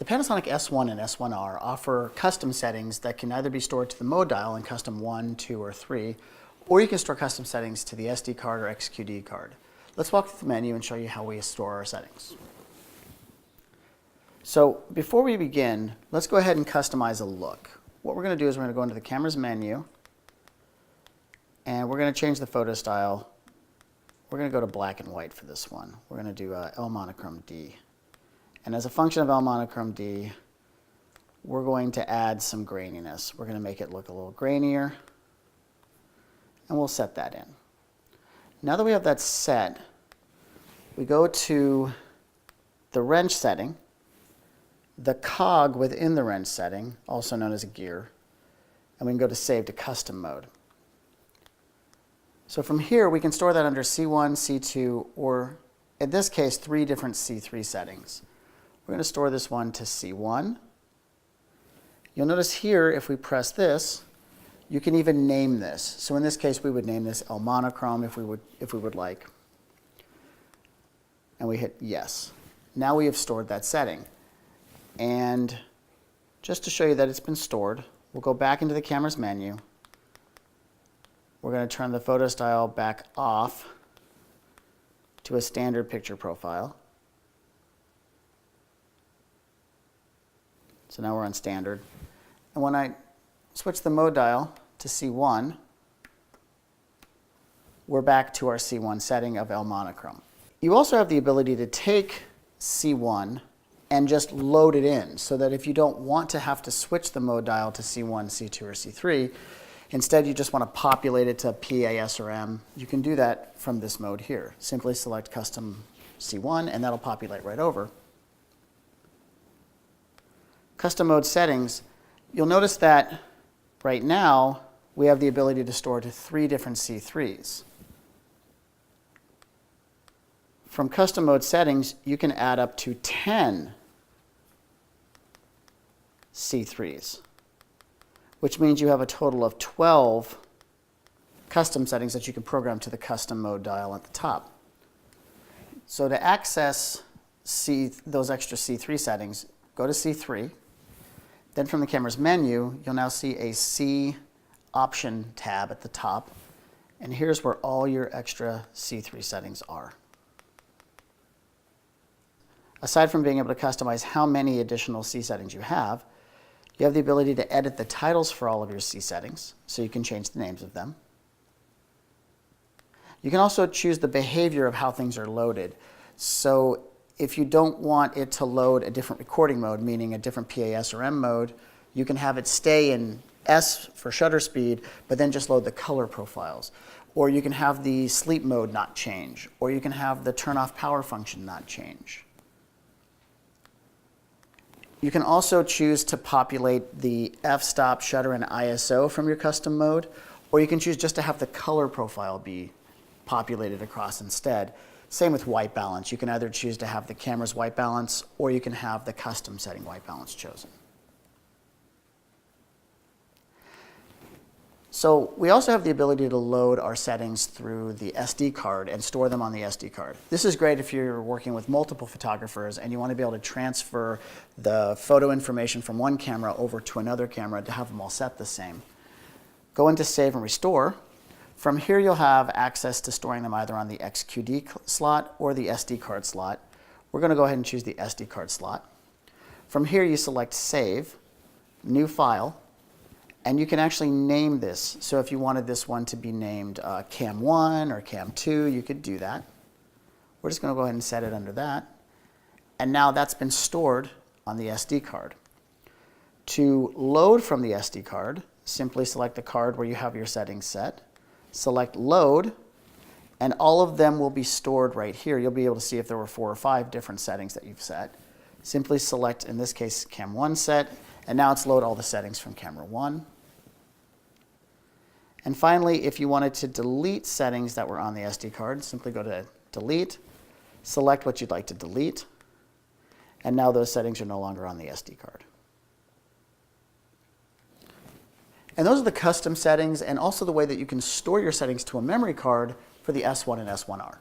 The Panasonic S1 and S1R offer custom settings that can either be stored to the mode dial in custom 1, 2, or 3, or you can store custom settings to the SD card or XQD card. Let's walk through the menu and show you how we store our settings. So before we begin, let's go ahead and customize a look. What we're going to do is we're going to go into the camera's menu, and we're going to change the photo style. We're going to go to black and white for this one. We're going to do L monochrome D. And as a function of L monochrome D, we're going to add some graininess. We're going to make it look a little grainier, and we'll set that in. Now that we have that set, we go to the wrench setting, the cog within the wrench setting, also known as a gear, and we can go to Save to Custom Mode. So from here, we can store that under C1, C2, or in this case, 3 different C3 settings. We're going to store this one to C1. You'll notice here, if we press this, you can even name this. So in this case, we would name this L monochrome if we would like. And we hit yes. Now we have stored that setting. And just to show you that it's been stored, we'll go back into the camera's menu. We're going to turn the photo style back off to a standard picture profile. So now we're on standard. And when I switch the mode dial to C1, we're back to our C1 setting of L monochrome. You also have the ability to take C1 and just load it in so that if you don't want to have to switch the mode dial to C1, C2, or C3, instead you just want to populate it to P, A, S, or M, you can do that from this mode here. Simply select Custom C1 and that'll populate right over. Custom mode settings, you'll notice that right now we have the ability to store to 3 different C3s. From custom mode settings, you can add up to 10 C3s, which means you have a total of 12 custom settings that you can program to the custom mode dial at the top. So to access those extra C3 settings, go to C3. Then from the camera's menu, you'll now see a C option tab at the top. And here's where all your extra C3 settings are. Aside from being able to customize how many additional C settings you have the ability to edit the titles for all of your C settings, so you can change the names of them. You can also choose the behavior of how things are loaded. So if you don't want it to load a different recording mode, meaning a different PAS or M mode, you can have it stay in S for shutter speed, but then just load the color profiles. Or you can have the sleep mode not change, or you can have the turn off power function not change. You can also choose to populate the f-stop, shutter, and ISO from your custom mode, or you can choose just to have the color profile be populated across instead. Same with white balance. You can either choose to have the camera's white balance, or you can have the custom setting white balance chosen. So we also have the ability to load our settings through the SD card and store them on the SD card. This is great if you're working with multiple photographers and you want to be able to transfer the photo information from one camera over to another camera to have them all set the same. Go into Save and Restore. From here you'll have access to storing them either on the XQD slot or the SD card slot. We're going to go ahead and choose the SD card slot. From here you select Save, New File, and you can actually name this. So if you wanted this one to be named Cam 1 or Cam 2, you could do that. We're just going to go ahead and set it under that. And now that's been stored on the SD card. To load from the SD card, simply select the card where you have your settings set, select Load, and all of them will be stored right here. You'll be able to see if there were 4 or 5 different settings that you've set. Simply select, in this case, Cam 1 set, and now it's load all the settings from camera 1. And finally, if you wanted to delete settings that were on the SD card, simply go to Delete, select what you'd like to delete, and now those settings are no longer on the SD card. And those are the custom settings and also the way that you can store your settings to a memory card for the S1 and S1R.